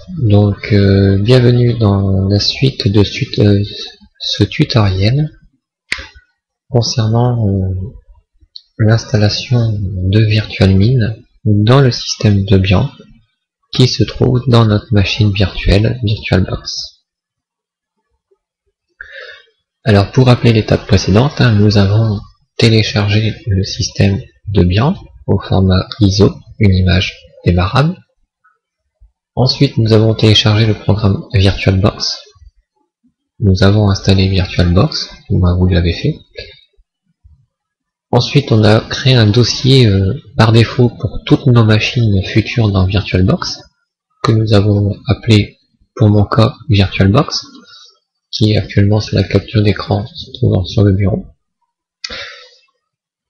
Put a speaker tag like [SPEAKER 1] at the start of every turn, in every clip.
[SPEAKER 1] Donc bienvenue dans la suite de ce tutoriel concernant l'installation de VirtualMin dans le système Debian qui se trouve dans notre machine virtuelle VirtualBox. Alors pour rappeler l'étape précédente, nous avons téléchargé le système Debian au format ISO, une image démarrable. Ensuite, nous avons téléchargé le programme VirtualBox. Nous avons installé VirtualBox, vous l'avez fait. Ensuite, on a créé un dossier par défaut pour toutes nos machines futures dans VirtualBox, que nous avons appelé, pour mon cas, VirtualBox, qui est actuellement sur la capture d'écran se trouvant sur le bureau.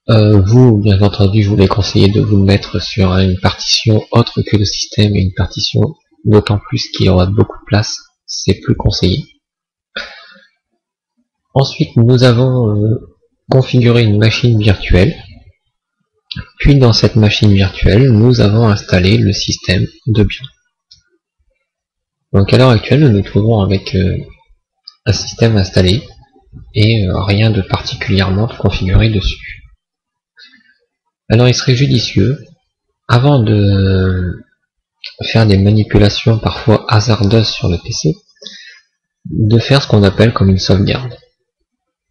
[SPEAKER 1] Vous, bien entendu, je vous ai conseillé de vous mettre sur une partition autre que le système et une partition d'autant plus qu'il y aura beaucoup de place, c'est plus conseillé. Ensuite, nous avons configuré une machine virtuelle. Puis dans cette machine virtuelle, nous avons installé le système Debian. Donc à l'heure actuelle, nous nous trouvons avec un système installé et rien de particulièrement configuré dessus. Alors il serait judicieux, avant de faire des manipulations parfois hasardeuses sur le PC, de faire ce qu'on appelle comme une sauvegarde.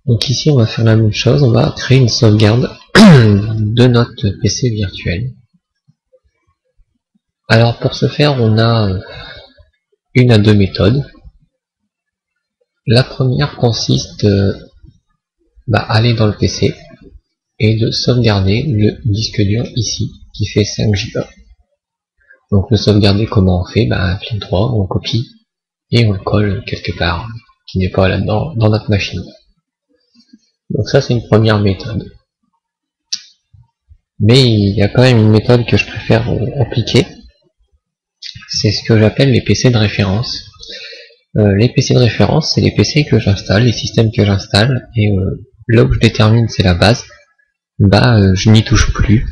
[SPEAKER 1] Donc ici on va faire la même chose, on va créer une sauvegarde de notre PC virtuel. Alors pour ce faire, on a une à deux méthodes. La première consiste à aller dans le PC et de sauvegarder le disque dur ici, qui fait 5 Go. Donc le sauvegarder, comment on fait? Clic droit, on copie et on le colle quelque part, qui n'est pas là-dedans, dans notre machine. Donc ça c'est une première méthode. Mais il y a quand même une méthode que je préfère appliquer, c'est ce que j'appelle les PC de référence. Les PC de référence, c'est les PC que j'installe, les systèmes que j'installe, et là où je détermine c'est la base, je n'y touche plus.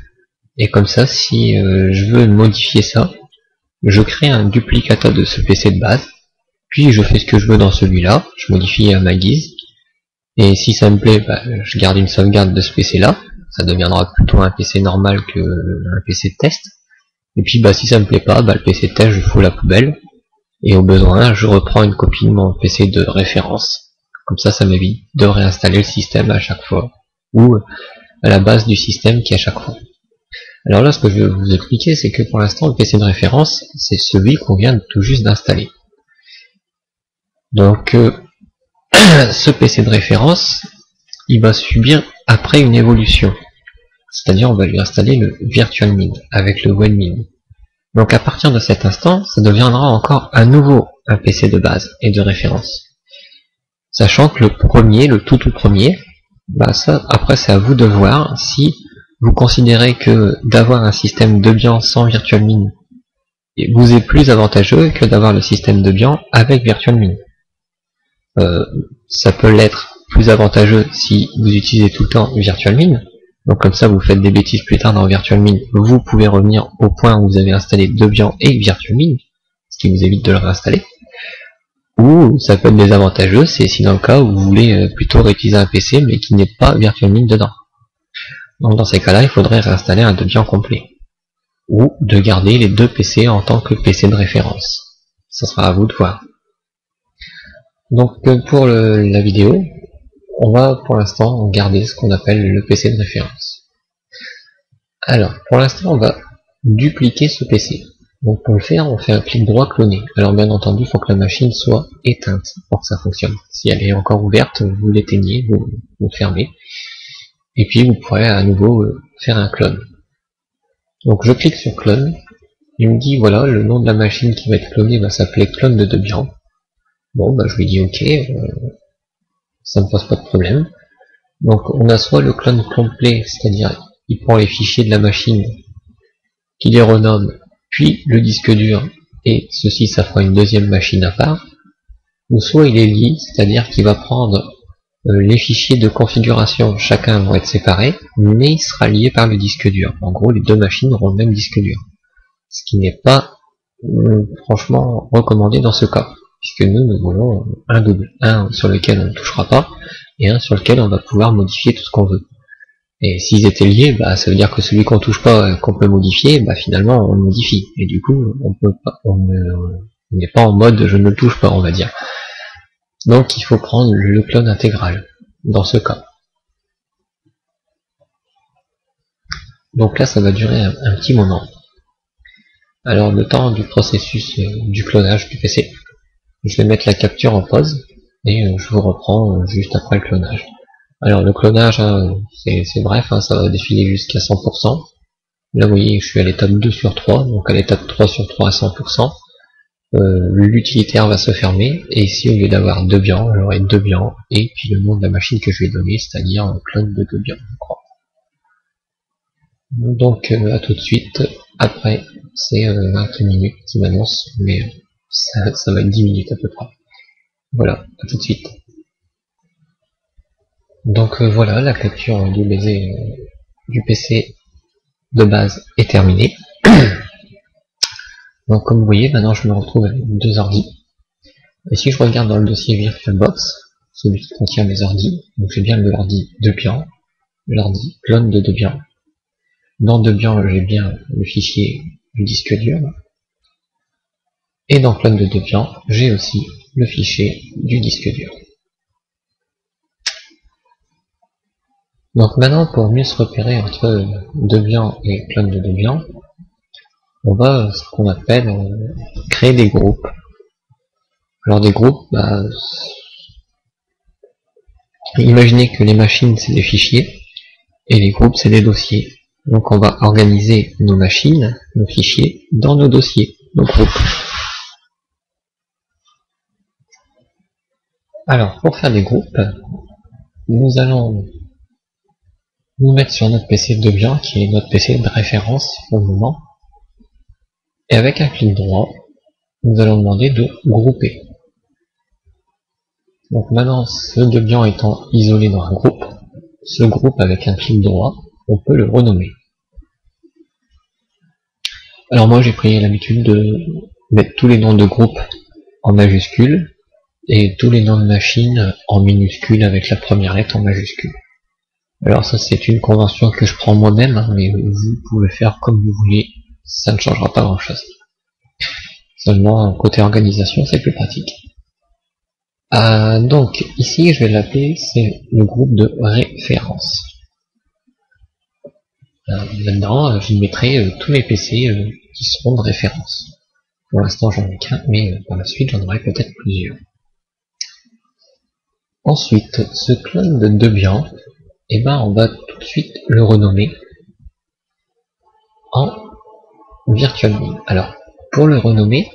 [SPEAKER 1] Et comme ça, si je veux modifier ça, je crée un duplicata de ce PC de base, puis je fais ce que je veux dans celui-là, je modifie à ma guise, et si ça me plaît, je garde une sauvegarde de ce PC-là, ça deviendra plutôt un PC normal que un PC de test, et puis si ça me plaît pas, le PC de test je fous à la poubelle, et au besoin, je reprends une copie de mon PC de référence. Comme ça m'évite de réinstaller le système à chaque fois, ou à la base du système qui est à chaque fois. Alors là, ce que je vais vous expliquer, c'est que pour l'instant, le PC de référence, c'est celui qu'on vient tout juste d'installer. Donc, ce PC de référence, il va subir après une évolution. C'est-à-dire, on va lui installer le VirtualMin avec le WebMin. Donc, à partir de cet instant, ça deviendra encore à nouveau un PC de base et de référence. Sachant que le premier, le tout premier, ça, après, c'est à vous de voir si vous considérez que d'avoir un système Debian sans VirtualMin vous est plus avantageux que d'avoir le système Debian avec VirtualMin. Ça peut l'être plus avantageux si vous utilisez tout le temps VirtualMin. Donc comme ça, vous faites des bêtises plus tard dans VirtualMin, vous pouvez revenir au point où vous avez installé Debian et VirtualMin, ce qui vous évite de le réinstaller. Ou ça peut être désavantageux, c'est si dans le cas où vous voulez plutôt réutiliser un PC mais qui n'est pas VirtualMin dedans. Donc dans ces cas-là, il faudrait réinstaller un Debian complet. Ou de garder les deux PC en tant que PC de référence. Ça sera à vous de voir. Donc pour la vidéo, on va pour l'instant garder ce qu'on appelle le PC de référence. Alors, pour l'instant, on va dupliquer ce PC. Donc pour le faire, on fait un clic droit cloner. Alors bien entendu, il faut que la machine soit éteinte pour que ça fonctionne. Si elle est encore ouverte, vous l'éteignez, vous le fermez. Et puis vous pourrez à nouveau faire un clone. Donc je clique sur clone. Il me dit voilà, le nom de la machine qui va être clonée va s'appeler clone de Debian. Bon, je lui dis ok, ça ne pose pas de problème. Donc on a soit le clone complet, c'est-à-dire il prend les fichiers de la machine, qui les renomme, puis le disque dur, et ceci ça fera une deuxième machine à part, ou soit il est lié, c'est-à-dire qu'il va prendre les fichiers de configuration, chacun vont être séparés, mais il sera lié par le disque dur. En gros, les deux machines auront le même disque dur. Ce qui n'est pas franchement recommandé dans ce cas, puisque nous voulons un double, un sur lequel on ne touchera pas, et un sur lequel on va pouvoir modifier tout ce qu'on veut. Et s'ils étaient liés, bah ça veut dire que celui qu'on touche pas, qu'on peut modifier, bah finalement on le modifie. Et du coup, on peut pas, on n'est pas en mode je ne le touche pas, on va dire. Donc il faut prendre le clone intégral, dans ce cas. Donc là ça va durer un petit moment. Alors le temps du processus du clonage du PC, je vais mettre la capture en pause, et je vous reprends juste après le clonage. Alors le clonage, hein, c'est bref, hein, ça va défiler jusqu'à 100%. Là vous voyez je suis à l'étape 2 sur 3, donc à l'étape 3 sur 3 à 100%. L'utilitaire va se fermer, et ici au lieu d'avoir Debian, j'aurai Debian, et puis le nom de la machine que je vais donner, c'est-à-dire clone de Debian, je crois. Donc à tout de suite, après c'est 20 minutes qui m'annonce, mais ça va être 10 minutes à peu près. Voilà, à tout de suite. Donc voilà, la capture du baiser du PC de base est terminée. Donc comme vous voyez, maintenant je me retrouve avec deux ordi. Et si je regarde dans le dossier VirtualBox, celui qui contient mes ordis, donc j'ai bien l'ordi Debian, l'ordi clone de Debian. Dans Debian, j'ai bien le fichier du disque dur. Et dans clone de Debian, j'ai aussi le fichier du disque dur. Donc maintenant, pour mieux se repérer entre Debian et clone de Debian, on va ce qu'on appelle créer des groupes. Alors des groupes, bah, imaginez que les machines c'est des fichiers et les groupes c'est des dossiers. Donc on va organiser nos machines, nos fichiers, dans nos dossiers, nos groupes. Alors pour faire des groupes, nous allons nous mettre sur notre PC Debian, qui est notre PC de référence pour le moment. Et avec un clic droit, nous allons demander de grouper. Donc maintenant, ce Debian étant isolé dans un groupe, ce groupe avec un clic droit, on peut le renommer. Alors moi j'ai pris l'habitude de mettre tous les noms de groupes en majuscule et tous les noms de machines en minuscule avec la première lettre en majuscule. Alors ça c'est une convention que je prends moi-même, hein, mais vous pouvez faire comme vous voulez, ça ne changera pas grand chose. Seulement côté organisation c'est plus pratique. Donc ici je vais l'appeler, c'est le groupe de référence. Là-dedans je mettrai tous mes PC qui seront de référence. Pour l'instant j'en ai qu'un, mais par la suite j'en aurai peut-être plusieurs. Ensuite, ce clone de Debian, et ben on va tout de suite le renommer en VirtualMin. Alors, pour le renommer,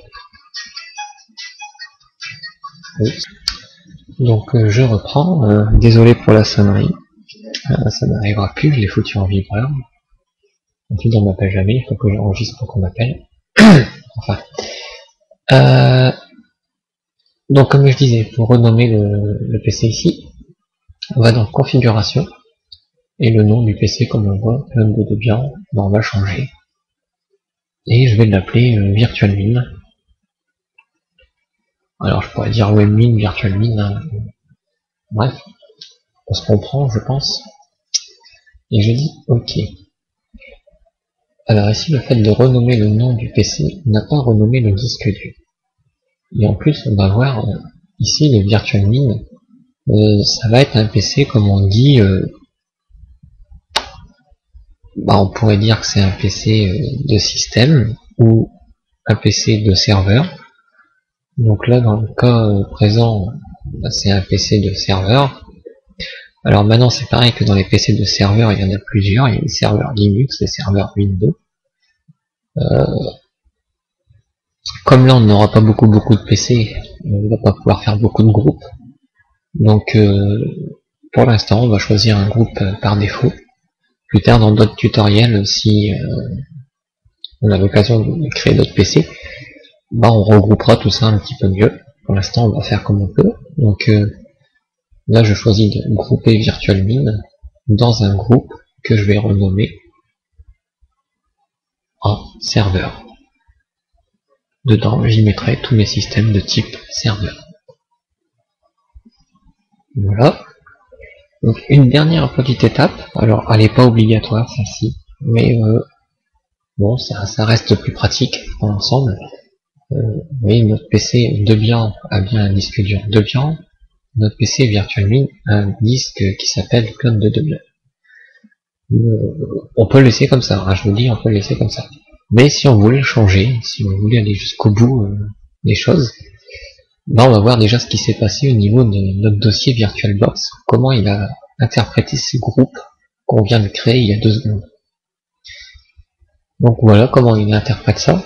[SPEAKER 1] donc je reprends, désolé pour la sonnerie, ça n'arrivera plus, je l'ai foutu en vibreur. Ensuite on m'appelle jamais, il faut que j'enregistre pour qu'on m'appelle. Enfin. Donc comme je disais, pour renommer le PC ici, on va dans configuration, et le nom du PC comme on voit, clone de Debian, ben on va changer. Et je vais l'appeler VirtualMin. Alors je pourrais dire WebMin, VirtualMin, hein. Bref, on se comprend je pense. Et je dis OK. Alors ici le fait de renommer le nom du PC n'a pas renommé le disque dur. Et en plus on va voir ici le VirtualMin, ça va être un PC comme on dit, bah on pourrait dire que c'est un PC de système ou un PC de serveur. Donc là dans le cas présent, bah, c'est un PC de serveur. Alors maintenant c'est pareil que dans les PC de serveur, il y en a plusieurs, il y a les serveurs Linux, les serveurs Windows. Comme là on n'aura pas beaucoup de PC, on ne va pas pouvoir faire beaucoup de groupes. Donc pour l'instant on va choisir un groupe par défaut. Plus tard dans d'autres tutoriels, si on a l'occasion de créer d'autres PC, bah on regroupera tout ça un petit peu mieux. Pour l'instant on va faire comme on peut. Donc là je choisis de grouper VirtualMin dans un groupe que je vais renommer en serveur. dedans j'y mettrai tous mes systèmes de type serveur. Voilà. Donc une dernière petite étape, alors elle n'est pas obligatoire celle-ci, mais bon ça reste plus pratique dans l'ensemble. Oui, notre PC Debian a bien un disque dur Debian, notre PC VirtualMin a un disque qui s'appelle clone de Debian. On peut le laisser comme ça, hein, je vous dis, on peut le laisser comme ça. Mais si on voulait le changer, si on voulait aller jusqu'au bout des choses, ben on va voir déjà ce qui s'est passé au niveau de notre dossier VirtualBox, comment il a interprété ces groupes qu'on vient de créer il y a 2 secondes. Donc voilà comment il interprète ça.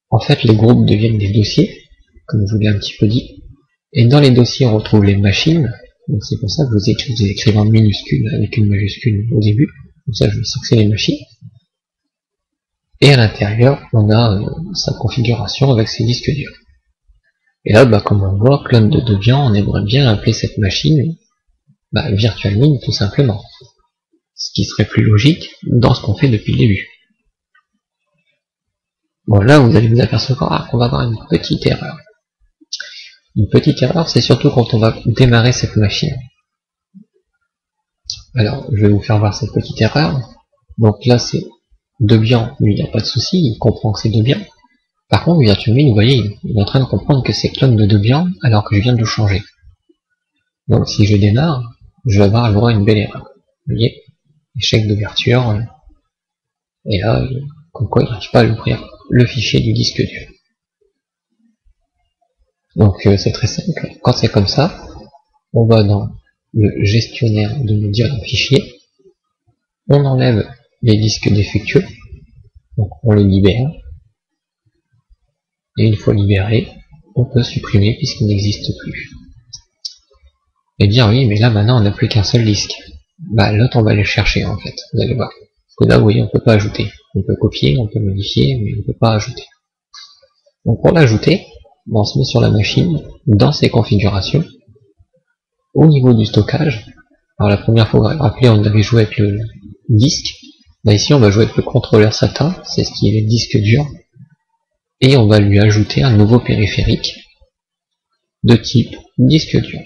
[SPEAKER 1] En fait, les groupes deviennent des dossiers, comme je vous l'ai un petit peu dit, et dans les dossiers on retrouve les machines. Donc c'est pour ça que je vous écrivez en minuscule avec une majuscule au début, comme ça je sais que c'est les machines. Et à l'intérieur, on a sa configuration avec ses disques durs. Et là, bah, comme on voit, clone de Debian, on aimerait bien appeler cette machine VirtualMin tout simplement. Ce qui serait plus logique dans ce qu'on fait depuis le début. Bon, là, vous allez vous apercevoir qu'on va avoir une petite erreur. Une petite erreur, c'est surtout quand on va démarrer cette machine. Alors, je vais vous faire voir cette petite erreur. Donc là, c'est Debian, lui, il n'y a pas de souci, il comprend que c'est Debian. Par contre, VirtualMin, vous voyez, il est en train de comprendre que c'est clone de Debian, alors que je viens de le changer. Donc si je démarre, je vais avoir le droit à une belle erreur. Vous voyez, échec d'ouverture, et là, comme quoi il n'arrive pas à ouvrir le fichier du disque dur. Donc c'est très simple, quand c'est comme ça, on va dans le gestionnaire de médias de fichiers, on enlève les disques défectueux, donc on les libère, et une fois libéré, on peut supprimer puisqu'il n'existe plus. Et bien oui, mais là maintenant on n'a plus qu'un seul disque. Bah l'autre on va aller le chercher en fait, vous allez voir. Parce que là vous voyez on peut pas ajouter. On peut copier, on peut modifier, mais on peut pas ajouter. Donc pour l'ajouter, on se met sur la machine, dans ses configurations, au niveau du stockage. Alors la première fois, vous vous rappelez, on avait joué avec le disque. Là ici on va jouer avec le contrôleur SATA, c'est ce qui est le disque dur. Et on va lui ajouter un nouveau périphérique de type disque dur.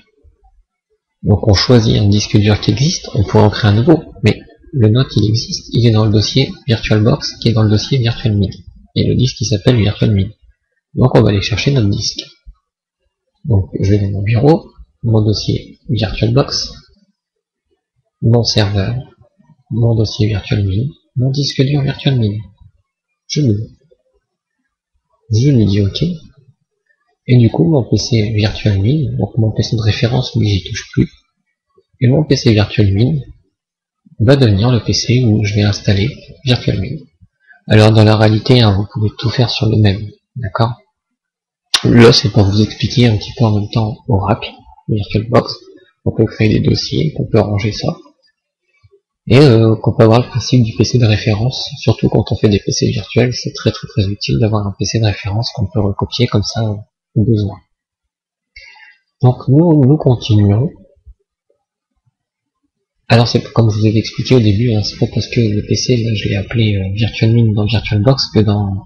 [SPEAKER 1] Donc on choisit un disque dur qui existe, on pourrait en créer un nouveau, mais le nôtre il existe, il est dans le dossier VirtualBox qui est dans le dossier VirtualMin. Et le disque il s'appelle VirtualMin. Donc on va aller chercher notre disque. Donc je vais dans mon bureau, mon dossier VirtualBox, mon serveur, mon dossier VirtualMin, mon disque dur VirtualMin. Je lui dis OK. Et du coup, mon PC VirtualMin, donc mon PC de référence, lui j'y touche plus. Et mon PC VirtualMin va devenir le PC où je vais installer VirtualMin. Alors dans la réalité, hein, vous pouvez tout faire sur le même, d'accord? Là, c'est pour vous expliquer un petit peu en même temps Oracle, VirtualBox. On peut créer des dossiers, on peut ranger ça. Et qu'on peut avoir le principe du PC de référence, surtout quand on fait des PC virtuels, c'est très utile d'avoir un PC de référence qu'on peut recopier comme ça au besoin. Donc nous continuons. Alors c'est comme je vous avais expliqué au début, hein, c'est pas parce que le PC, là, je l'ai appelé VirtualMin dans VirtualBox que dans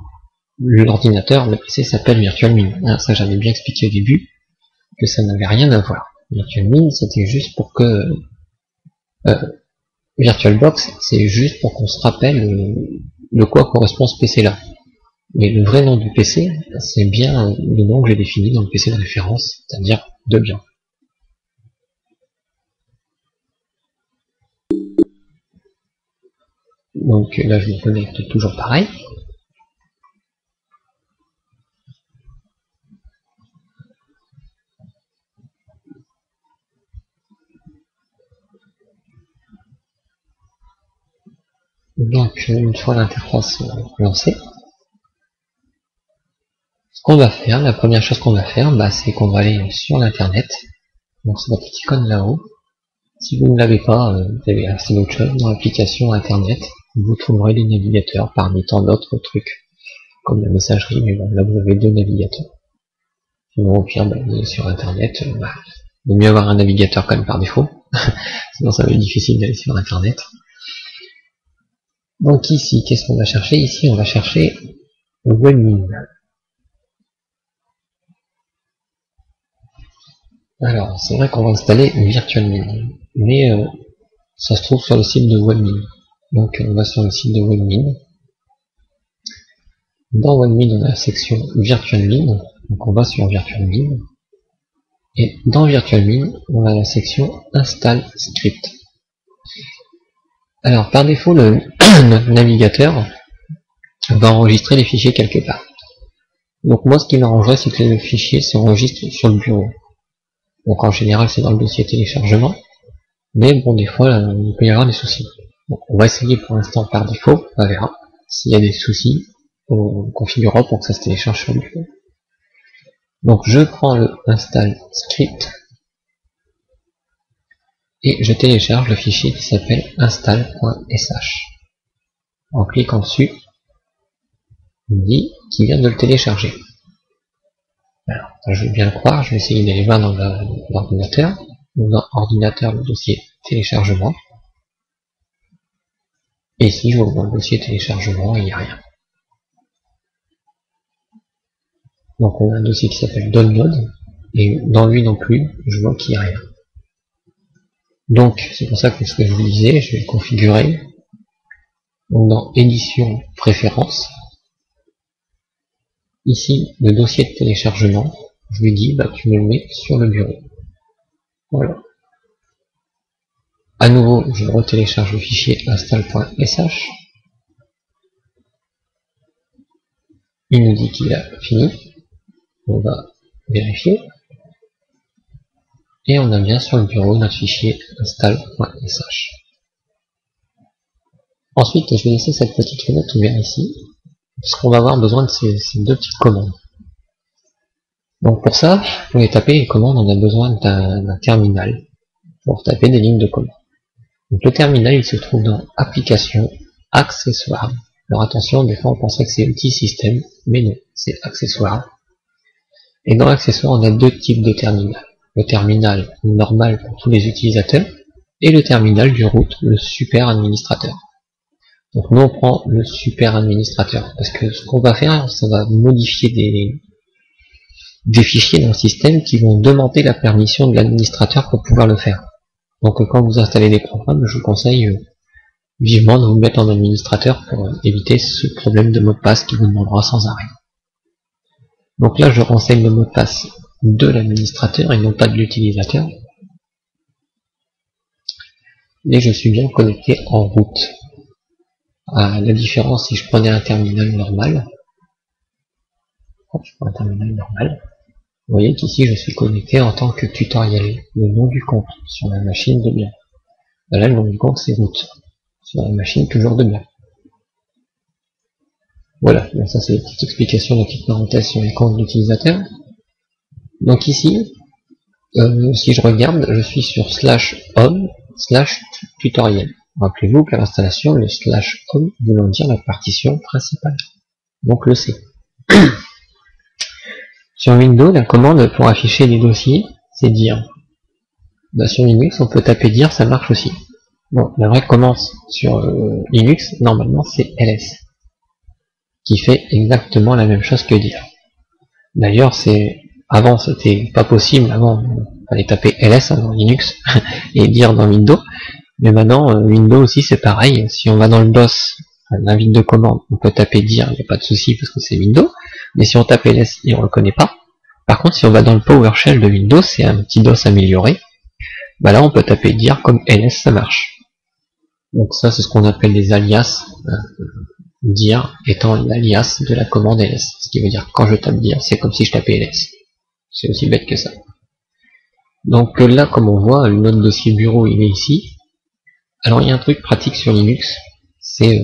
[SPEAKER 1] l'ordinateur, le PC s'appelle VirtualMin. Hein, ça j'avais bien expliqué au début, que ça n'avait rien à voir. VirtualMin, c'était juste pour que... VirtualBox, c'est juste pour qu'on se rappelle de quoi correspond ce PC-là. Mais le vrai nom du PC, c'est bien le nom que j'ai défini dans le PC de référence, c'est-à-dire Debian. Donc là, je me connecte toujours pareil. Donc, une fois l'interface lancée, ce qu'on va faire, la première chose qu'on va faire, c'est qu'on va aller sur l'internet. Donc c'est la petite icône là-haut. Si vous ne l'avez pas, vous avez installé autre chose dans l'application internet. Vous trouverez les navigateurs parmi tant d'autres trucs, comme la messagerie, mais bon, là vous avez 2 navigateurs. Sinon au pire, vous allez sur internet, il vaut mieux avoir un navigateur quand même par défaut, sinon ça va être difficile d'aller sur internet. Donc ici, qu'est-ce qu'on va chercher? Ici on va chercher Webmin. Alors, c'est vrai qu'on va installer VirtualMin, mais ça se trouve sur le site de Webmin. Donc on va sur le site de Webmin. Dans Webmin, on a la section VirtualMin, donc on va sur VirtualMin. Et dans VirtualMin, on a la section Install Script. Alors par défaut, notre navigateur va enregistrer les fichiers quelque part. Donc moi, ce qui m'arrangerait, c'est que le fichier s'enregistre sur le bureau. Donc en général, c'est dans le dossier téléchargement. Mais bon, des fois, il peut y avoir des soucis. Donc on va essayer pour l'instant par défaut, on verra. S'il y a des soucis, on configurera pour que ça se télécharge sur le bureau. Donc je prends le install script et je télécharge le fichier qui s'appelle install.sh. En cliquant dessus, il me dit qu'il vient de le télécharger. Alors, je vais bien le croire, je vais essayer d'aller voir dans l'ordinateur. Dans ordinateur, le dossier téléchargement. Et ici, je vois le dossier téléchargement, il n'y a rien. Donc on a un dossier qui s'appelle download, et dans lui non plus, je vois qu'il n'y a rien. Donc c'est pour ça que ce que je vous disais, je vais le configurer. Donc dans édition préférences, ici le dossier de téléchargement, je lui dis bah tu me le mets sur le bureau. Voilà. À nouveau, je retélécharge le fichier install.sh. Il nous dit qu'il a fini. On va vérifier. Et on a bien sur le bureau notre fichier install.sh. Ensuite, je vais laisser cette petite fenêtre ouverte ici, parce qu'on va avoir besoin de ces deux petites commandes. Donc pour ça, pour les taper les commandes, on a besoin d'un terminal pour taper des lignes de commande. Donc le terminal, il se trouve dans Applications, Accessoires. Alors attention, des fois on penserait que c'est Outils Système, mais non, c'est Accessoires. Et dans Accessoires, on a deux types de terminal. Le terminal normal pour tous les utilisateurs et le terminal du root, le super administrateur. Donc nous on prend le super administrateur parce que ce qu'on va faire, ça va modifier des fichiers dans le système qui vont demander la permission de l'administrateur pour pouvoir le faire. Donc quand vous installez des programmes, je vous conseille vivement de vous mettre en administrateur pour éviter ce problème de mot de passe qui vous demandera sans arrêt. Donc là je renseigne le mot de passe de l'administrateur et non pas de l'utilisateur. Et je suis bien connecté en route. À la différence si je prenais un terminal normal. Je prends un terminal normal. Vous voyez qu'ici je suis connecté en tant que tutoriel, le nom du compte sur la machine de bien. Là le nom du compte c'est route, sur la machine toujours de bien. Voilà, donc ça c'est une petite explication, une petite parenthèse sur les comptes d'utilisateurs. Donc ici, si je regarde, je suis sur /home/tutoriel. Rappelez-vous qu'à l'installation, le /home voulant dire la partition principale. Donc le C. Sur Windows, la commande pour afficher les dossiers, c'est dire. Bah, sur Linux, on peut taper dire, ça marche aussi. Bon, la vraie commande sur Linux, normalement, c'est ls, qui fait exactement la même chose que dire. D'ailleurs, avant, c'était pas possible. Avant, il fallait taper ls dans Linux et dire dans Windows. Mais maintenant, Windows aussi, c'est pareil. Si on va dans le DOS, l'invite de commande, on peut taper dire, il n'y a pas de souci parce que c'est Windows. Mais si on tape ls, on le connaît pas. Par contre, si on va dans le PowerShell de Windows, c'est un petit DOS amélioré. Bah là, on peut taper dire comme ls, ça marche. Donc ça, c'est ce qu'on appelle des alias. Dire étant l'alias de la commande ls. Ce qui veut dire que quand je tape dire, c'est comme si je tapais ls. C'est aussi bête que ça. Donc là, comme on voit, notre dossier bureau, il est ici. Alors il y a un truc pratique sur Linux, c'est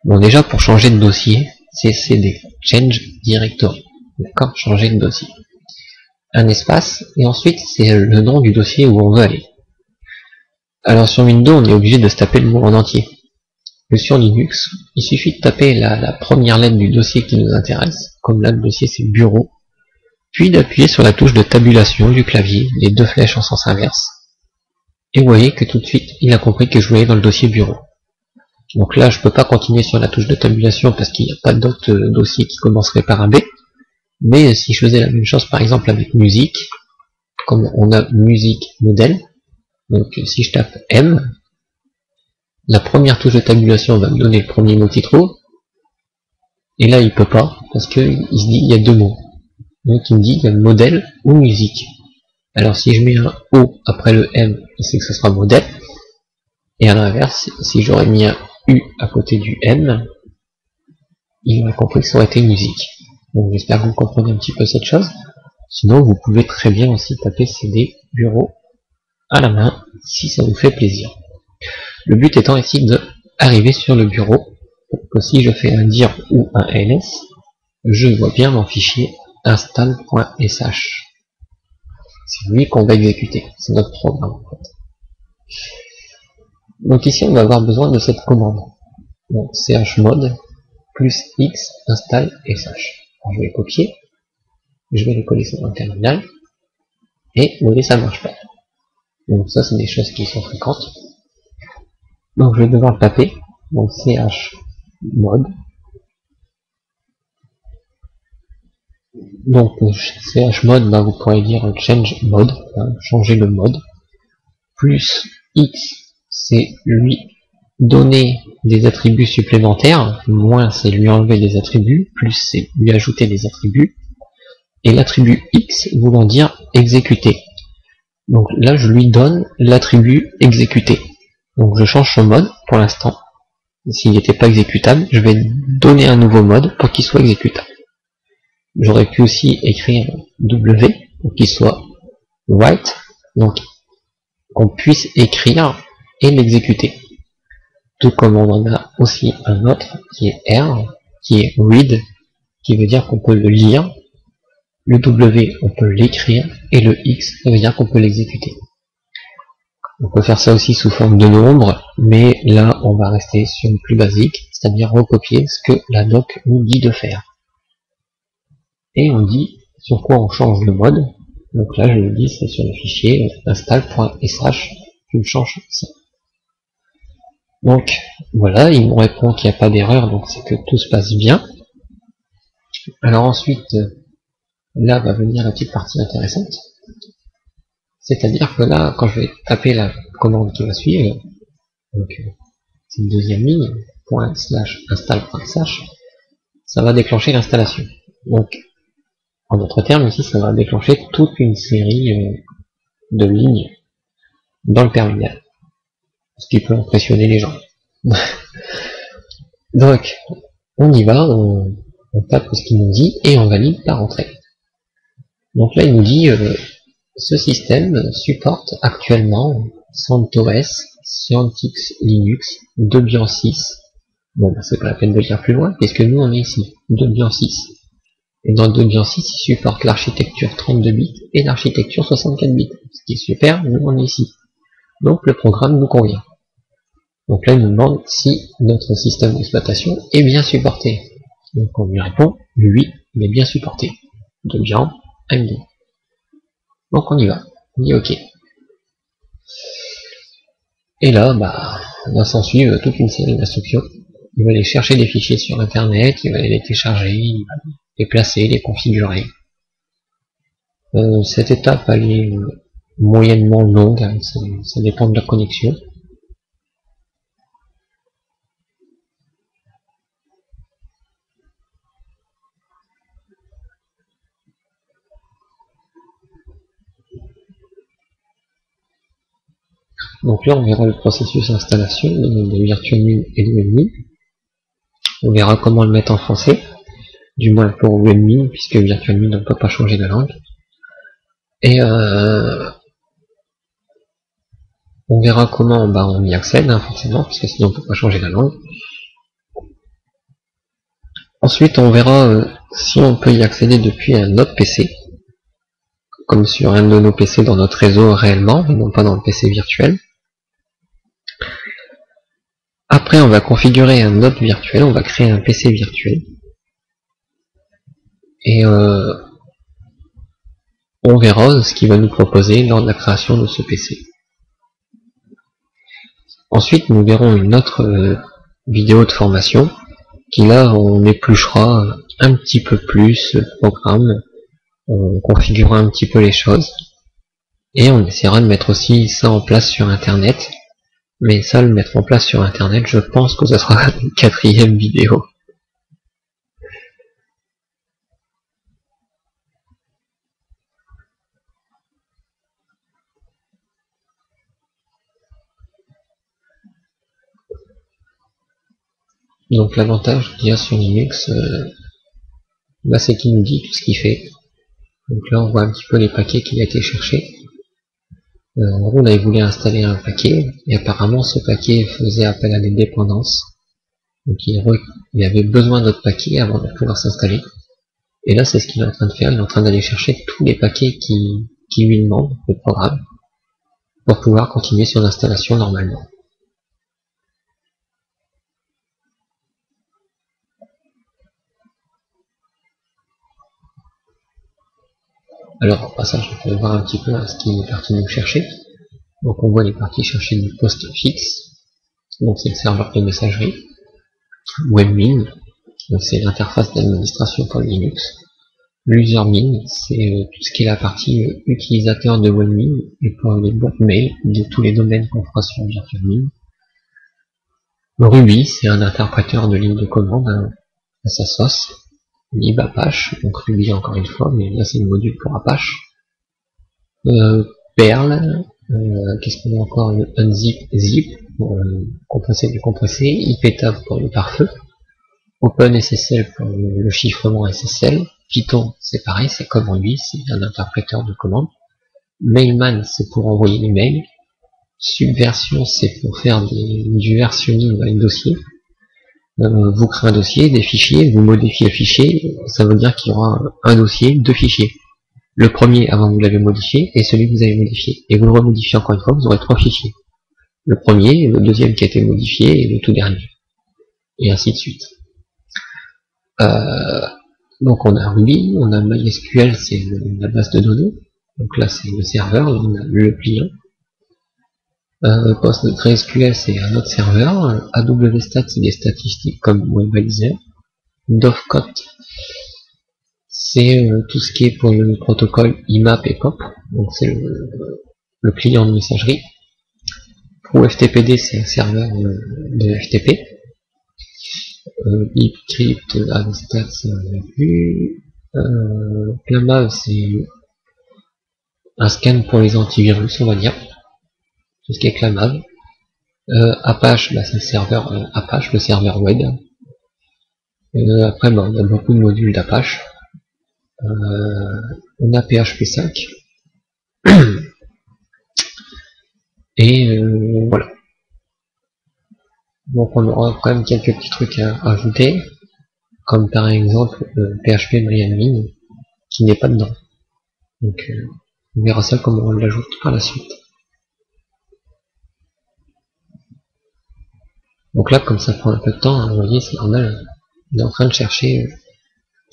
[SPEAKER 1] bon déjà pour changer de dossier, c'est cd, change directory, d'accord, changer de dossier, un espace, et ensuite c'est le nom du dossier où on veut aller. Alors sur Windows on est obligé de se taper le mot en entier, mais sur Linux il suffit de taper la première lettre du dossier qui nous intéresse, comme là le dossier c'est bureau, puis d'appuyer sur la touche de tabulation du clavier, les deux flèches en sens inverse. Et vous voyez que tout de suite, il a compris que je voulais dans le dossier bureau. Donc là, je peux pas continuer sur la touche de tabulation parce qu'il n'y a pas d'autres dossiers qui commenceraient par un B. Mais si je faisais la même chose, par exemple, avec musique, comme on a musique modèle, donc si je tape M, la première touche de tabulation va me donner le premier mot qu'il trouve, et là il peut pas, parce que il se dit il y a deux mots. Donc il me dit il y a modèle ou musique. Alors si je mets un O après le M, c'est que ce sera modèle, et à l'inverse, si j'aurais mis un U à côté du M, il aurait compris que ça aurait été musique. Donc j'espère que vous comprenez un petit peu cette chose. Sinon vous pouvez très bien aussi taper CD bureau à la main si ça vous fait plaisir. Le but étant ici de arriver sur le bureau pour que si je fais un dir ou un ls, je vois bien mon fichier install.sh. C'est lui qu'on va exécuter, c'est notre programme en fait. Donc ici on va avoir besoin de cette commande. Donc chmod plus x install sh. Alors, je vais copier, je vais le coller sur un terminal, et vous voyez ça ne marche pas. Donc ça c'est des choses qui sont fréquentes. Donc je vais devoir le taper, donc chmod, donc chmod, bah, vous pourrez dire change mode, hein, changer le mode, plus x, c'est lui donner des attributs supplémentaires, moins c'est lui enlever des attributs, plus c'est lui ajouter des attributs, et l'attribut x voulant dire exécuter. Donc là je lui donne l'attribut exécuter. Donc je change son mode pour l'instant. S'il n'était pas exécutable, je vais donner un nouveau mode pour qu'il soit exécutable. J'aurais pu aussi écrire W pour qu'il soit write, donc qu'on puisse écrire et l'exécuter. Tout comme on en a aussi un autre qui est R, qui est read, qui veut dire qu'on peut le lire. Le W, on peut l'écrire, et le X, ça veut dire qu'on peut l'exécuter. On peut faire ça aussi sous forme de nombre, mais là, on va rester sur le plus basique, c'est-à-dire recopier ce que la doc nous dit de faire. Et on dit sur quoi on change le mode. Donc là, je le dis, c'est sur le fichier install.sh, je me change ça. Donc, voilà, il me répond qu'il n'y a pas d'erreur, donc c'est que tout se passe bien. Alors ensuite, là va venir la petite partie intéressante. C'est-à-dire que là, quand je vais taper la commande qui va suivre, donc c'est une deuxième ligne, ./install.sh, ça va déclencher l'installation. Donc, en d'autres termes, ici, ça va déclencher toute une série de lignes dans le terminal. Ce qui peut impressionner les gens. Donc, on y va, on tape ce qu'il nous dit, et on valide par entrée. Donc là, il nous dit, ce système supporte actuellement CentOS, CentX Linux, Debian 6. Bon, bah, c'est pas la peine de lire plus loin, puisque nous, on est ici, Debian 6. Et dans Debian 6, il supporte l'architecture 32 bits et l'architecture 64 bits. Ce qui est super, nous, on est ici. Donc, le programme nous convient. Donc là, il nous demande si notre système d'exploitation est bien supporté. Donc, on lui répond, oui, il est bien supporté. Debian, AMD. Donc on y va, on dit OK. Et là, bah, va s'en suivre toute une série d'instructions. Il va aller chercher des fichiers sur internet, il va les télécharger, il va les placer, les configurer. Cette étape elle est moyennement longue, hein, ça dépend de la connexion. Donc là, on verra le processus d'installation de VirtualMin et de WebMin. On verra comment le mettre en français, du moins pour WebMin, puisque VirtualMin, on ne peut pas changer de langue. Et on verra comment on y accède, hein, forcément, parce que sinon on ne peut pas changer la langue. Ensuite, on verra si on peut y accéder depuis un autre PC, comme sur un de nos PC dans notre réseau réellement, et non pas dans le PC virtuel. Après, on va configurer un autre virtuel, on va créer un PC virtuel. Et on verra ce qu'il va nous proposer lors de la création de ce PC. Ensuite, nous verrons une autre vidéo de formation, qui là, on épluchera un petit peu plus le programme, on configurera un petit peu les choses. Et on essaiera de mettre aussi ça en place sur internet. Mais ça, le mettre en place sur internet, je pense que ça sera une 4e vidéo. Donc l'avantage qu'il y a sur Linux, c'est qu'il nous dit tout ce qu'il fait. Donc là on voit un petit peu les paquets qu'il a été chercher. En gros on avait voulu installer un paquet, et apparemment ce paquet faisait appel à des dépendances. Donc il avait besoin d'autres paquets avant de pouvoir s'installer. Et là c'est ce qu'il est en train de faire, il est en train d'aller chercher tous les paquets qui lui demandent, le programme, pour pouvoir continuer son installation normalement. Alors, au passage, on peut voir un petit peu ce qu'il est parti nous chercher. Donc, on voit les parties chercher du postfix. Donc, c'est le serveur de messagerie. Webmin, donc c'est l'interface d'administration pour Linux. L'usermin, c'est tout ce qui est la partie utilisateur de Webmin et pour les boîtes mail de tous les domaines qu'on fera sur VirtualMin. Ruby, c'est un interpréteur de ligne de commande à sa sauce. libapache, donc Ruby encore une fois, mais là c'est le module pour Apache. Perl, qu'est-ce qu'on a encore, le unzip, zip, pour compresser du compressé, iptav pour le pare-feu, OpenSSL pour le chiffrement SSL, Python c'est pareil, c'est comme Ruby, c'est un interpréteur de commande, Mailman c'est pour envoyer les mails, Subversion c'est pour faire du versionning dans les dossiers, vous créez un dossier, des fichiers, vous modifiez le fichier, ça veut dire qu'il y aura un dossier, 2 fichiers. Le premier avant que vous l'avez modifié et celui que vous avez modifié. Et vous le remodifiez encore une fois, vous aurez 3 fichiers. Le premier, le deuxième qui a été modifié et le tout dernier. Et ainsi de suite. Donc on a Ruby, on a MySQL, c'est la base de données. Donc là c'est le serveur, là on a le client. PostgreSQL c'est un autre serveur. AWStat c'est des statistiques comme WebAdvisor. Dovecot c'est tout ce qui est pour le protocole IMAP et POP. Donc c'est le client de messagerie. Pour FTPD, c'est un serveur de FTP. Ipcrypt, Avstat, ça on a vu. Clamav, c'est un scan pour les antivirus, on va dire. Tout ce qui est Clamav. Apache, c'est le serveur Apache, le serveur web. Après, on a beaucoup de modules d'Apache. On a PHP5. Et voilà. Donc on aura quand même quelques petits trucs à ajouter, comme par exemple PHPMyAdmin, qui n'est pas dedans. Donc on verra ça comment on l'ajoute par la suite. Donc là, comme ça prend un peu de temps, vous voyez, c'est normal, il est en train de chercher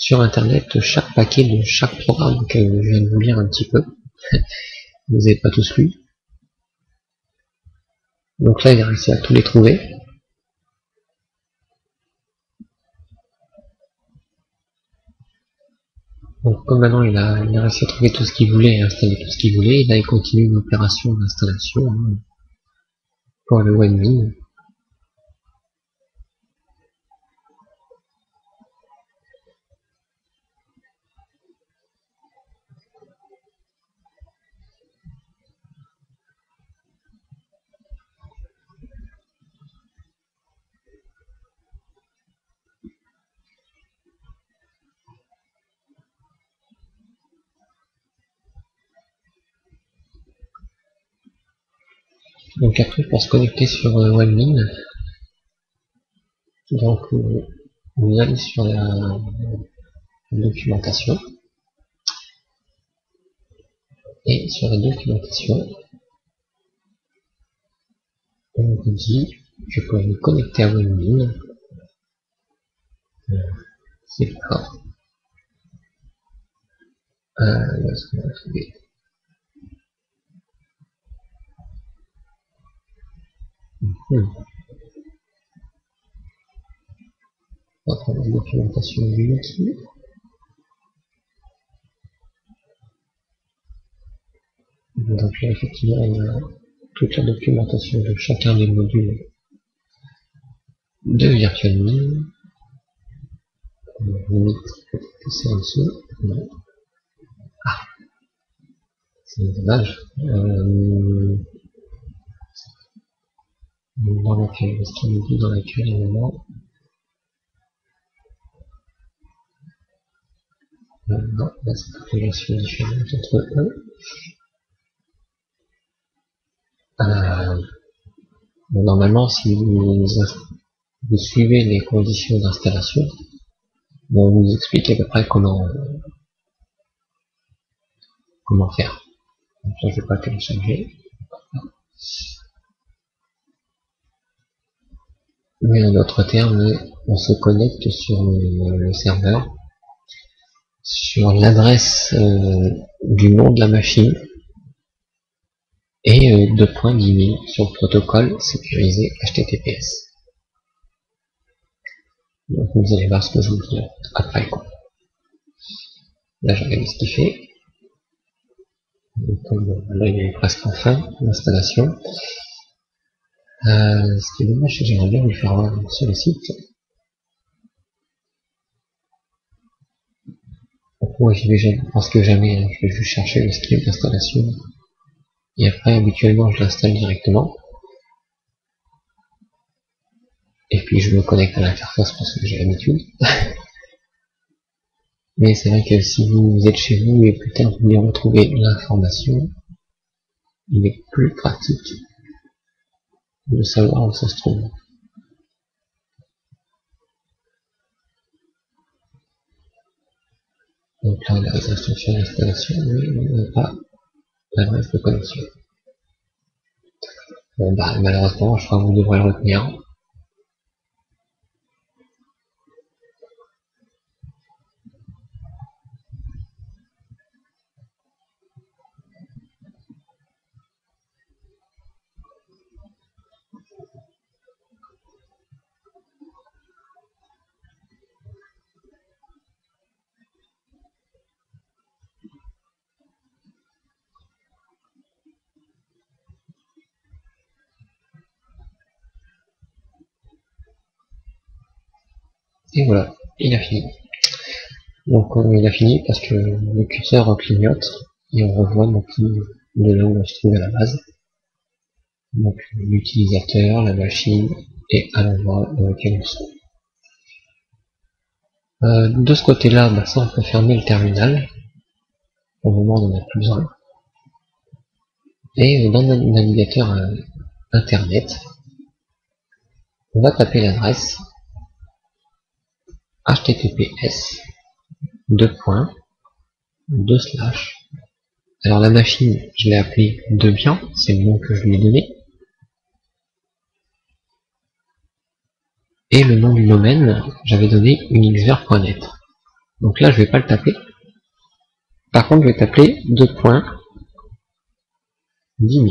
[SPEAKER 1] sur internet chaque paquet de chaque programme que je viens de vous lire un petit peu. Vous n'avez pas tous lu. Donc là, il a réussi à tous les trouver. Donc comme maintenant il a réussi à trouver tout ce qu'il voulait et installer tout ce qu'il voulait, et là il continue une opération d'installation pour le Webmin. Donc après pour se connecter sur Webmin, donc vous allez sur la documentation, et sur la documentation, on vous dit que pour vous connecter à Webmin, c'est là. Là, ce qu'on va trouver. On va prendre la documentation du wiki. Donc là, effectivement, on a toute la documentation de chacun des modules de VirtualMin. Limite, c'est en dessous. Non. Ah, c'est dommage. Dans laquelle, est-ce qu'il nous dit dans laquelle élément? Non, là c'est toutes les versions différentes entre eux. Normalement, si vous suivez les conditions d'installation, on vous explique à peu près comment faire. Donc là, je vais pas télécharger. Mais en d'autres termes, on se connecte sur le serveur, sur l'adresse du nom de la machine, et 2.10 000 sur le protocole sécurisé HTTPS. Donc vous allez voir ce que je vous dis après, quoi. Là je regarde ce qu'il fait. Donc, là il est presque en fin d'installation. Ce qui est dommage, c'est que j'aimerais bien vous le faire voir sur le site. Donc moi je pense que jamais, je vais juste chercher le script d'installation. Et après habituellement je l'installe directement. Et puis je me connecte à l'interface parce que j'ai l'habitude. Mais c'est vrai que si vous êtes chez vous et plus tard vous voulez retrouver l'information, il est plus pratique de savoir où ça se trouve. Donc là, la instructions d'installation, mais on n'a pas l'adresse de connexion. Bon bah malheureusement, je crois que vous devrez le retenir. Et voilà, il a fini. Donc il a fini parce que le curseur clignote et on revoit donc de là où on se trouve à la base. Donc l'utilisateur, la machine et à l'endroit dans lequel on se trouve. De ce côté-là, bah, ça on peut fermer le terminal. Pour le moment on n'en a plus besoin. Et dans notre navigateur internet, on va taper l'adresse https // alors la machine, je l'ai appelée Debian, c'est le nom que je lui ai donné. Et le nom du domaine, j'avais donné unixver.net. Donc là, je vais pas le taper. Par contre, je vais taper 2.10 000.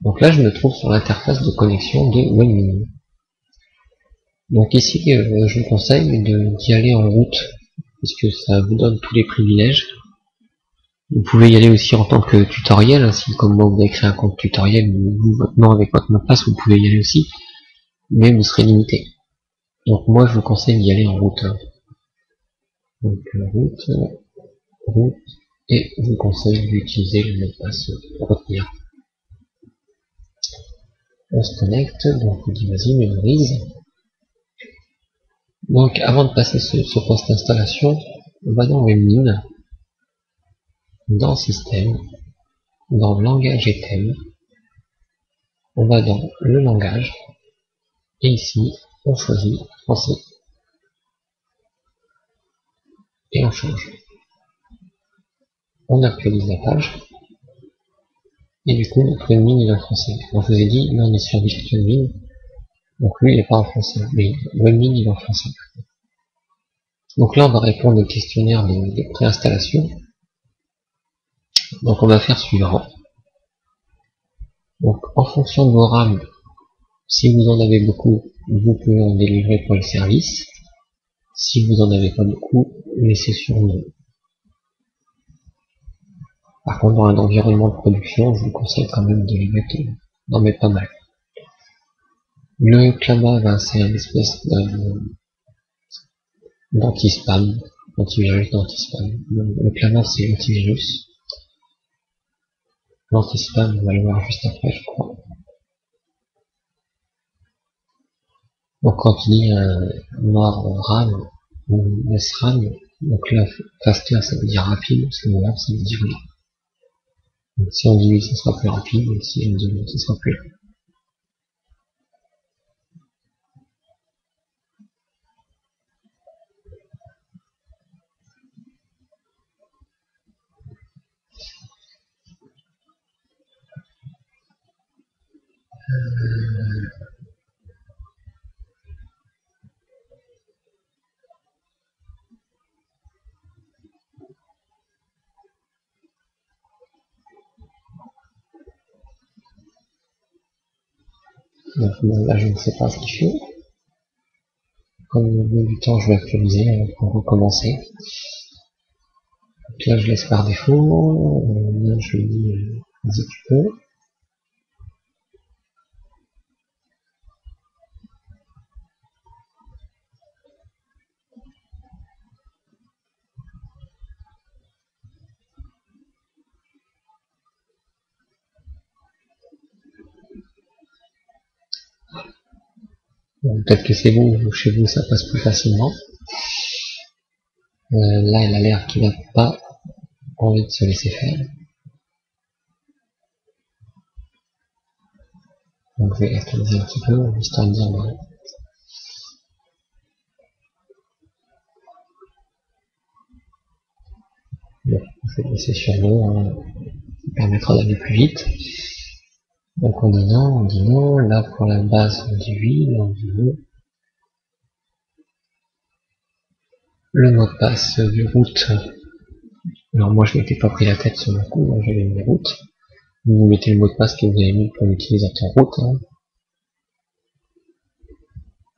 [SPEAKER 1] Donc là, je me trouve sur l'interface de connexion de WebMin. Donc ici, je vous conseille d'y aller en route, puisque ça vous donne tous les privilèges. Vous pouvez y aller aussi en tant que tutoriel, ainsi comme moi vous avez créé un compte tutoriel, vous, votre nom avec votre mot de passe, vous pouvez y aller aussi, mais vous serez limité. Donc moi je vous conseille d'y aller en route. Donc route, et je vous conseille d'utiliser le mot de passe pour retenir. On se connecte, donc on dit vas-y, mémorise. Donc avant de passer ce poste d'installation, on va dans WebMin, dans Système, dans Langage et Thème, on va dans le langage, et ici, on choisit Français, et on change. On actualise la page, et du coup, notre WebMin il est en français. Donc je vous ai dit, là on est sur VirtualMin, donc lui il n'est pas en français, mais WebMin il est en français. Donc là on va répondre au questionnaire de préinstallation. Donc on va faire suivant. Donc en fonction de vos RAM, si vous en avez beaucoup, vous pouvez en délivrer pour le service. Si vous en avez pas beaucoup, laissez sur non. Par contre, dans un environnement de production, je vous conseille quand même de les mettre, d'en mettre pas mal. Le CLAMA, ben, c'est une espèce d'anti-spam, antivirus d'anti-spam. Le CLAMA, c'est l'antivirus. L'anti-spam, on va le voir juste après, je crois. Donc quand il dit noir RAM ou SRAM, donc là, faster, ça veut dire rapide, slower, ça veut dire lent. Donc si on divise, ça sera plus rapide, et si on divise, ça sera plus lent. Donc là, je ne sais pas ce qu'il fait. Comme au bout du temps, je vais actualiser pour recommencer. Donc là, je laisse par défaut. Là, je lui dis, vas-y, tu peux. Peut-être que c'est vous, ou chez vous, ça passe plus facilement. Là, il a l'air qu'il n'a pas envie de se laisser faire. Donc je vais actualiser un petit peu, histoire de dire, bon, je vais laisser sur l'eau, ça permettra d'aller plus vite. Donc on dit non, là pour la base on dit oui, on dit non. Le mot de passe du route, alors moi je m'étais pas pris la tête sur le coup, j'avais mis route. Vous mettez le mot de passe que vous avez mis pour l'utilisateur route.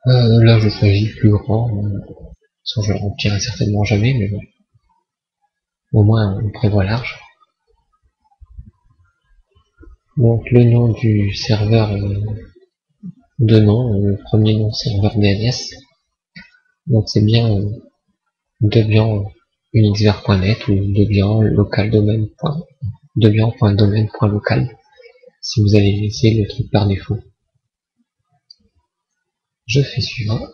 [SPEAKER 1] Là je choisis plus grand, sans je le remplirai certainement jamais, mais bon. Au moins on prévoit large. Donc le nom du serveur, deux noms, le premier nom serveur DNS, donc c'est bien Debian unixver.net ou Debian Debian.domaine.local si vous avez laissé le truc par défaut. Je fais suivant.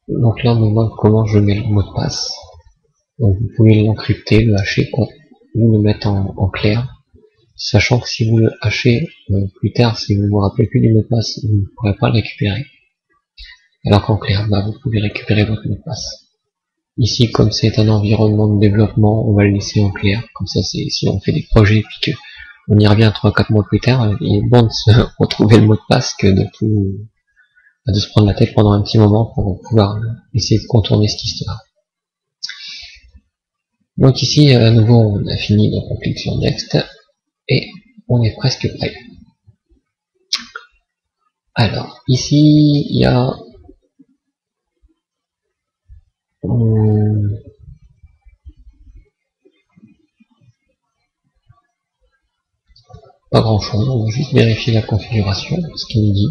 [SPEAKER 1] Donc là on me demande comment je mets le mot de passe. Donc vous pouvez l'encrypter, le hacher, ou le mettre en clair. Sachant que si vous le hachez plus tard, si vous ne vous rappelez plus du mot de passe, vous ne pourrez pas le récupérer. Alors qu'en clair, bah, vous pouvez récupérer votre mot de passe. Ici, comme c'est un environnement de développement, on va le laisser en clair. Comme ça, c'est si on fait des projets et puis qu'on y revient 3-4 mois plus tard, il est bon de se retrouver le mot de passe que de se prendre la tête pendant un petit moment pour pouvoir essayer de contourner cette histoire. Donc ici, à nouveau, on a fini, donc on clique sur Next et on est presque prêt. Alors, ici, il y a pas grand chose, on va juste vérifier la configuration, ce qu'il nous dit.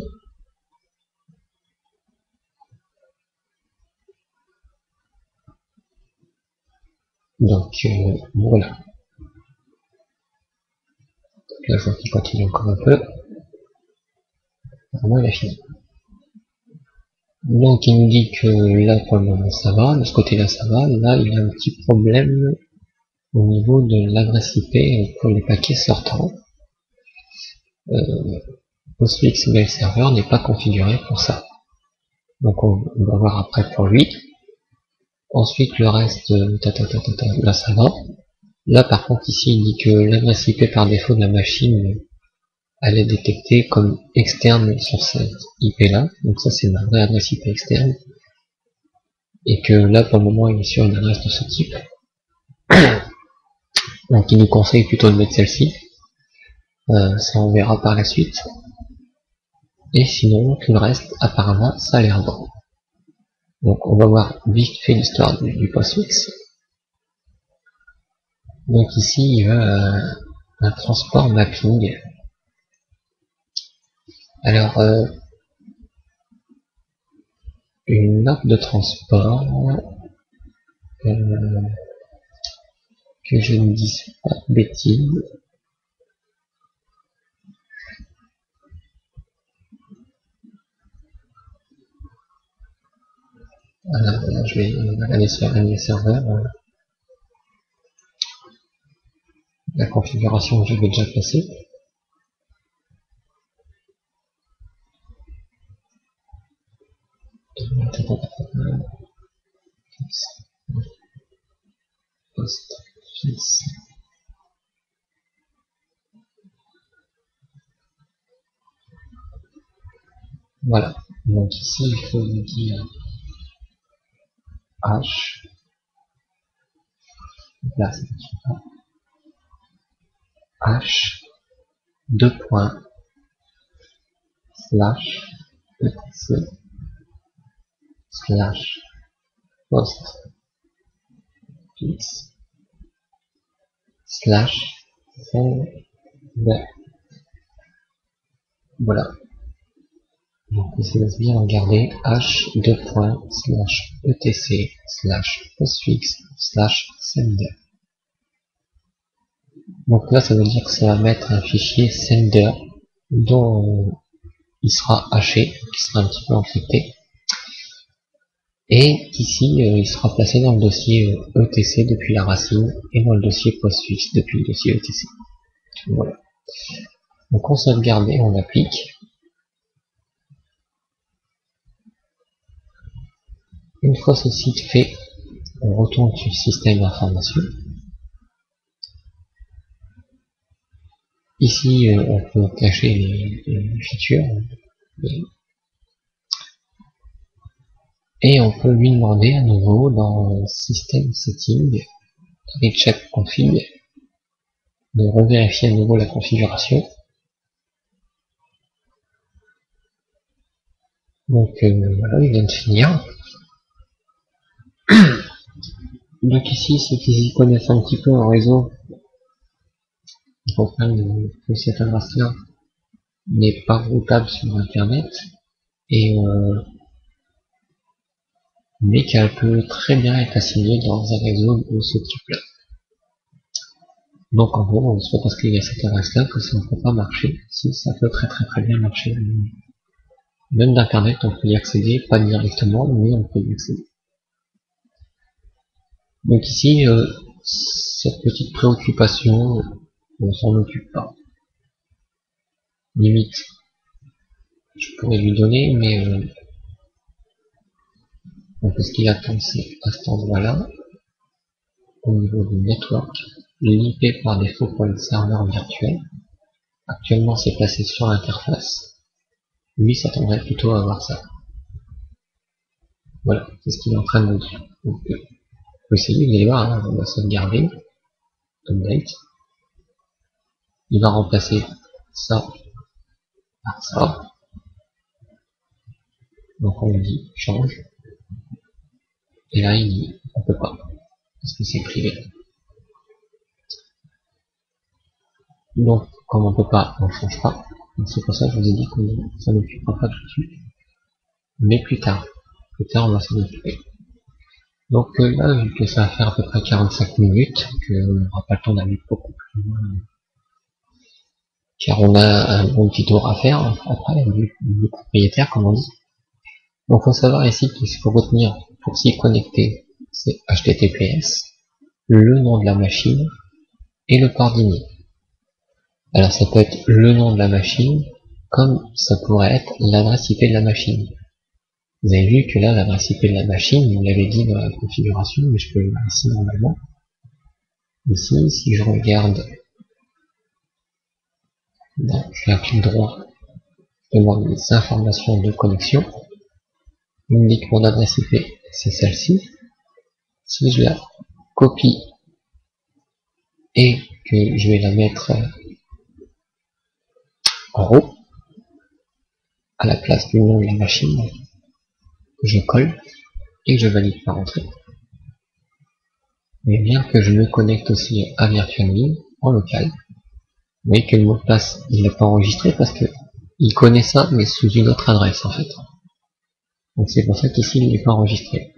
[SPEAKER 1] Donc voilà. Là je vois qu'il continue encore un peu. Vraiment il a fini. Donc il nous dit que là pour le moment ça va, de ce côté là ça va, là il a un petit problème au niveau de l'adresse IP pour les paquets sortants. PostFix Mail Server n'est pas configuré pour ça. Donc on va voir après pour lui. Ensuite le reste, là ça va. Là par contre ici il dit que l'adresse IP par défaut de la machine elle est détectée comme externe sur cette IP là, donc ça c'est ma vraie adresse IP externe, et que là pour le moment il est sur une adresse de ce type. Donc il nous conseille plutôt de mettre celle-ci, ça on verra par la suite. Et sinon tout le reste apparemment ça a l'air bon. Donc on va voir vite fait l'histoire du PostFix. Donc ici, il y a un transport mapping. Alors, une note de transport, que je ne dise pas de bêtises. Alors, là, je vais aller sur un serveur. La configuration que j'avais déjà placée. Postfix. Voilà. Donc ici, il faut lui dire H. Là, c'est H. 2 points. Slash. etc. Slash. Postfix. Slash. Sender. Voilà. Donc je vous laisse bien regarder h:/etc/postfix/sender. Donc là ça veut dire que ça va mettre un fichier sender dont il sera haché, qui sera un petit peu encrypté, et qu'ici il sera placé dans le dossier etc depuis la racine et dans le dossier postfix depuis le dossier etc. Voilà. Donc on sauvegarde et on applique. Une fois ceci fait, on retourne sur le système d'information. Ici, on peut cacher les features et on peut lui demander à nouveau dans System Setting, Recheck Config, de revérifier à nouveau la configuration. Donc voilà, il vient de finir. Donc ici, ceux qui s'y connaissent un petit peu en réseau, ils comprennent que cette adresse-là n'est pas routable sur Internet, et mais qu'elle peut très bien être assignée dans un réseau de ce type-là. Donc en gros, c'est pas parce qu'il y a cette adresse-là que ça ne peut pas marcher. Si, ça peut très bien marcher. Même d'internet, on peut y accéder, pas directement, mais on peut y accéder. Donc ici, cette petite préoccupation, on s'en occupe pas. Limite, je pourrais lui donner, mais donc ce qu'il attend, c'est à cet endroit-là, au niveau du network, l'IP par défaut pour le serveur virtuel. Actuellement, c'est placé sur l'interface. Lui s'attendrait plutôt à avoir ça. Voilà, c'est ce qu'il est en train de dire. Donc, faut essayer, vous allez voir, hein, on va sauvegarder, update. Il va remplacer ça par ça. Donc on lui dit change. Et là il dit on peut pas, parce que c'est privé. Donc comme on peut pas, on change pas. Donc c'est pour ça que je vous ai dit qu'on s'en occupera pas tout de suite. Mais plus tard. Plus tard on va s'en occuper. Donc là, vu que ça va faire à peu près 45 minutes, qu'on n'aura pas le temps d'aller beaucoup plus loin, car on a un bon petit tour à faire après du propriétaire, comme on dit. Donc faut savoir ici qu'il faut retenir, pour s'y connecter, c'est HTTPS, le nom de la machine et le port d'email. Alors ça peut être le nom de la machine, comme ça pourrait être l'adresse IP de la machine. Vous avez vu que là, l'adresse IP de la machine, on l'avait dit dans la configuration, mais je peux le voir ici normalement. Ici, si je regarde, là, je fais un clic droit, je demande les informations de connexion. Il me dit que mon adresse IP, c'est celle-ci. Si je la copie et que je vais la mettre en haut, à la place du nom de la machine, je colle et je valide par entrée. mais bien que je me connecte aussi à VirtualMin en local, vous voyez que le mot de passe, il n'est pas enregistré parce que il connaît ça, mais sous une autre adresse en fait. Donc c'est pour ça qu'ici il n'est pas enregistré.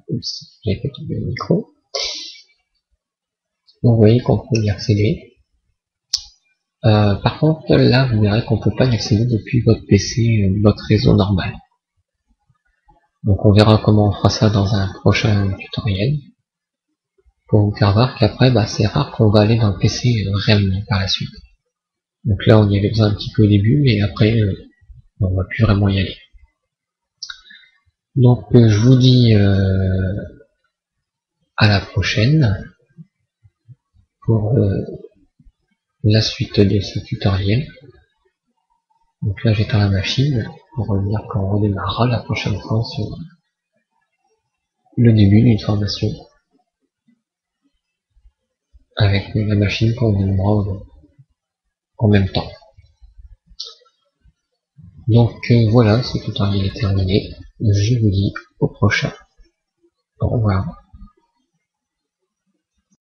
[SPEAKER 1] Oups, j'ai fait tomber le micro. Donc vous voyez qu'on peut y accéder. Par contre, là, vous verrez qu'on peut pas y accéder depuis votre PC, votre réseau normal. Donc on verra comment on fera ça dans un prochain tutoriel. Pour vous faire voir qu'après, c'est rare qu'on va aller dans le PC réellement par la suite. Donc là, on y avait besoin un petit peu au début, mais après, on va plus vraiment y aller. Donc je vous dis à la prochaine pour la suite de ce tutoriel. Donc là j'éteins la machine pour revenir quand on redémarrera la prochaine fois sur le début d'une formation avec la machine qu'on démarrera en même temps. Donc voilà, ce tutoriel est terminé. Je vous dis au prochain. Au revoir.